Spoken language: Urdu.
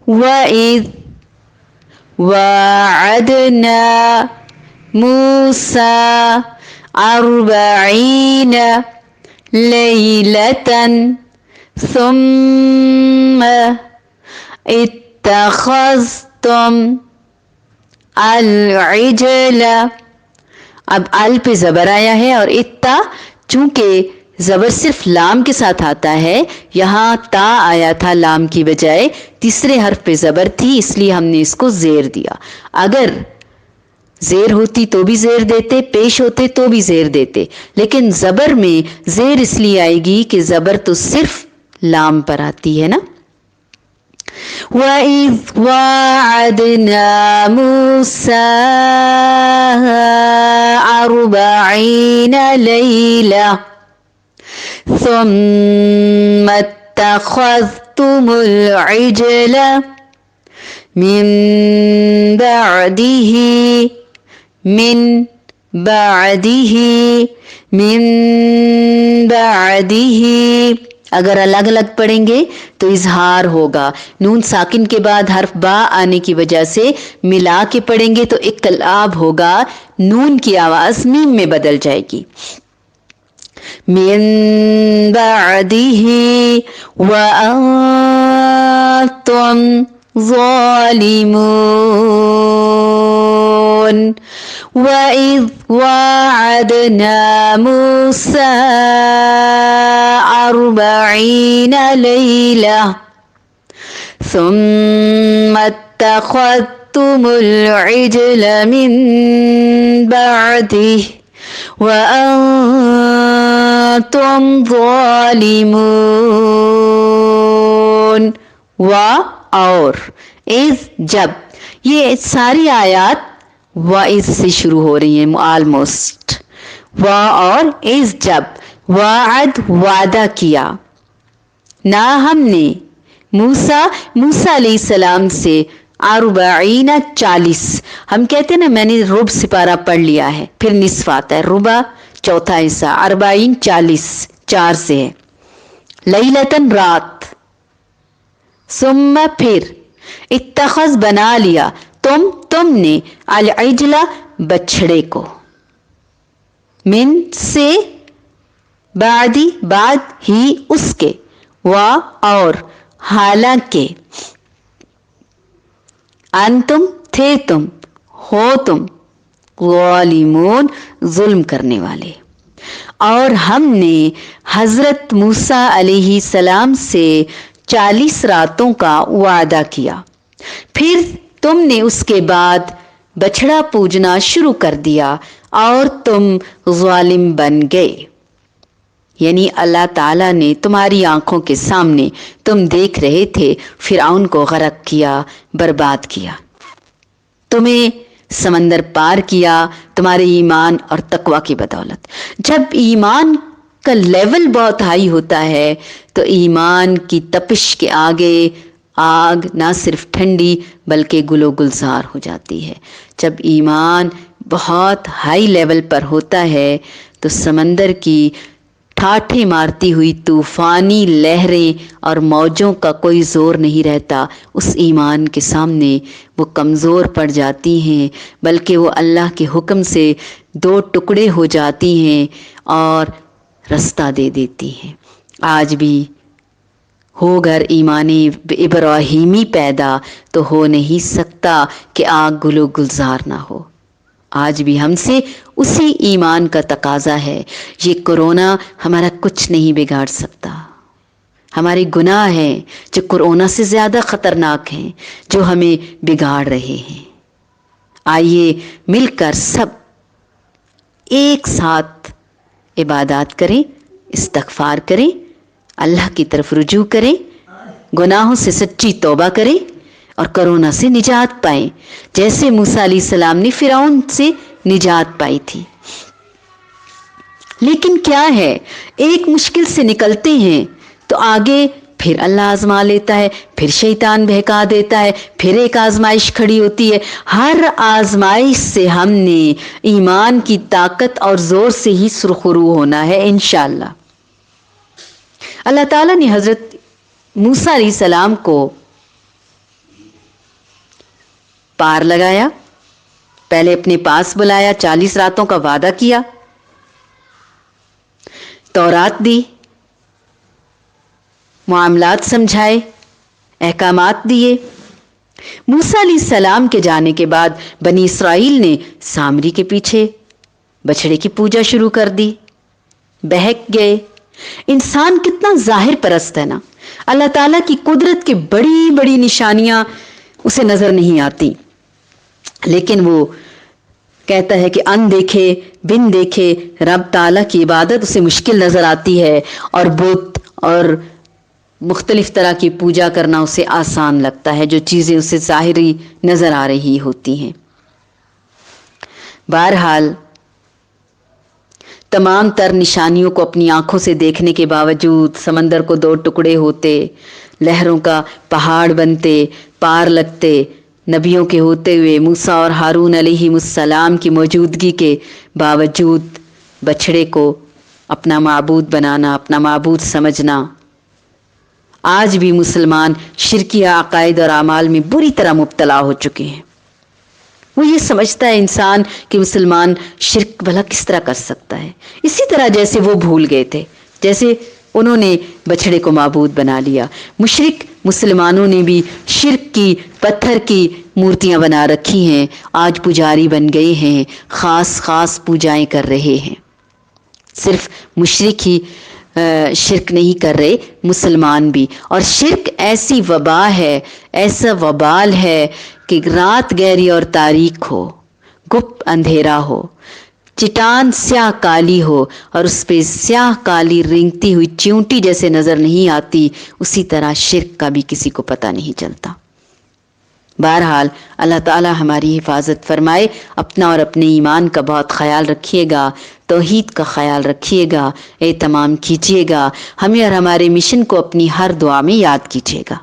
وَإِذْ وَاعَدْنَا مُوسَى 40 لَيْلَةً ثُمَّ اتَّخَذْتُمْ الْعِجْلَ. اب ال پہ زبر آیا ہے اور اتا چونکہ زبر صرف لام کے ساتھ آتا ہے، یہاں تا آیا تھا لام کی بجائے، تیسرے حرف پہ زبر تھی، اس لیے ہم نے اس کو زیر دیا. اگر زیر ہوتی تو بھی زیر دیتے، پیش ہوتے تو بھی زیر دیتے، لیکن زبر میں زیر اس لیے آئے گی کہ زبر تو صرف لام پر آتی ہے نا. وَإِذْ وَاعَدْنَا مُوسَى 40 لَيْلَةً ثُمَّ اتَّخَذْتُمُ الْعِجْلَ من بعده. اگر الگ الگ پڑھیں گے تو اظہار ہوگا، نون ساکن کے بعد حرف با آنے کی وجہ سے ملا کے پڑھیں گے تو اقلاب ہوگا، نون کی آواز میم میں بدل جائے گی. من بعده وأنتم ظالمون. وَإِذْ وَاعَدْنَا مُوسَى 40 لَيْلَةً ثُمَّ اتَّخَذْتُمُ الْعِجْلَ مِنْ بَعْدِهِ وَأَنْتُمْ ظَالِمُونَ. اور اذ جب، یہ ساری آیات وَإِذ سے شروع ہو رہی ہیں آلموسٹ. اور اذ جب، وعد وعدہ کیا، نہ ہم نے موسیٰ علیہ السلام سے 40. ہم کہتے ہیں نا میں نے ربع سپارہ پڑھ لیا ہے، پھر نصف آتا ہے، ربع چوتھا حصہ، 40 4 سے ہے. لیلتن رات، ثم پھر، اتخذ بنا لیا، تم نے، العجل بچھڑے کو، من سے، بعد ہی اس کے، اور حالانکہ، انتم تھے تم، ہو تم، ظالمون ظلم کرنے والے. اور ہم نے حضرت موسیٰ علیہ السلام سے 40 راتوں کا وعدہ کیا، پھر تم نے اس کے بعد بچھڑا پوجنا شروع کر دیا اور تم ظالم بن گئے. یعنی اللہ تعالیٰ نے تمہاری آنکھوں کے سامنے، تم دیکھ رہے تھے، فرعون کو غرق کیا، برباد کیا، تمہیں سمندر پار کیا تمہارے ایمان اور تقوی کی بدولت. جب ایمان کا لیول بہت ہائی ہوتا ہے تو ایمان کی تپش کے آگے آگ نہ صرف ٹھنڈی بلکہ گلو گلزار ہو جاتی ہے. جب ایمان بہت ہائی لیول پر ہوتا ہے تو سمندر کی ٹھاٹھیں مارتی ہوئی طوفانی لہریں اور موجوں کا کوئی زور نہیں رہتا، اس ایمان کے سامنے وہ کمزور پڑ جاتی ہیں، بلکہ وہ اللہ کے حکم سے 2 ٹکڑے ہو جاتی ہیں اور رستہ دے دیتی ہیں. آج بھی ہو گھر ایمان ابراہیمی پیدا تو ہو نہیں سکتا کہ آگ گلو گلزار نہ ہو. آج بھی ہم سے اسی ایمان کا تقاضا ہے. یہ کورونا ہمارا کچھ نہیں بگاڑ سکتا، ہمارے گناہ ہیں جو کورونا سے زیادہ خطرناک ہیں جو ہمیں بگاڑ رہے ہیں. آئیے مل کر سب ایک ساتھ عبادات کریں، استغفار کریں، اللہ کی طرف رجوع کریں، گناہوں سے سچی توبہ کریں اور کورونا سے نجات پائیں، جیسے موسیٰ علیہ السلام نے فرعون سے نجات پائی تھی. لیکن کیا ہے، ایک مشکل سے نکلتے ہیں تو آگے پھر اللہ آزما لیتا ہے، پھر شیطان بہکا دیتا ہے، پھر ایک آزمائش کھڑی ہوتی ہے. ہر آزمائش سے ہم نے ایمان کی طاقت اور زور سے ہی سرخرو ہونا ہے انشاءاللہ. اللہ تعالیٰ نے حضرت موسیٰ علیہ السلام کو پار لگایا، پہلے اپنے پاس بلایا، 40 راتوں کا وعدہ کیا، تورات دی، معاملات سمجھائے، احکامات دیے۔ موسیٰ علیہ السلام کے جانے کے بعد بنی اسرائیل نے سامری کے پیچھے بچھڑے کی پوجا شروع کر دی، بہک گئے۔ انسان کتنا ظاہر پرست ہے نا، اللہ تعالیٰ کی قدرت کی بڑی بڑی نشانیاں اسے نظر نہیں آتی، لیکن وہ کہتا ہے کہ ان دیکھے بن دیکھے رب تعالیٰ کی عبادت اسے مشکل نظر آتی ہے، اور بت اور مختلف طرح کی پوجا کرنا اسے آسان لگتا ہے، جو چیزیں اسے ظاہری نظر آ رہی ہوتی ہیں۔ بہرحال تمام تر نشانیوں کو اپنی آنکھوں سے دیکھنے کے باوجود سمندر کو 2 ٹکڑے ہوتے، لہروں کا پہاڑ بنتے، پار لگتے، نبیوں کے ہوتے ہوئے موسیٰ اور ہارون علیہ السلام کی موجودگی کے باوجود بچھڑے کو اپنا معبود بنانا، اپنا معبود سمجھنا، آج بھی مسلمان شرکی عقائد اور اعمال میں بری طرح مبتلا ہو چکے ہیں۔ وہ یہ سمجھتا ہے انسان کہ مسلمان شرک بھلا کس طرح کر سکتا ہے، اسی طرح جیسے وہ بھول گئے تھے، جیسے انہوں نے بچھڑے کو معبود بنا لیا۔ مشرک مسلمانوں نے بھی شرک کی پتھر کی مورتیاں بنا رکھی ہیں، آج پجاری بن گئے ہیں، خاص پوجائیں کر رہے ہیں۔ صرف مشرک ہی شرک نہیں کر رہے، مسلمان بھی۔ اور شرک ایسی وبا ہے، ایسا وبال ہے کہ رات گہری اور تاریک ہو، گپ اندھیرا ہو، چٹان سیاہ کالی ہو اور اس پہ سیاہ کالی رینگتی ہوئی چیونٹی جیسے نظر نہیں آتی، اسی طرح شرک کا بھی کسی کو پتہ نہیں چلتا۔ بہرحال اللہ تعالی ہماری حفاظت فرمائے۔ اپنا اور اپنے ایمان کا بہت خیال رکھیے گا، توحید کا خیال رکھیے گا، اہتمام کیجیے گا، ہمیں اور ہمارے مشن کو اپنی ہر دعا میں یاد کیجیے گا۔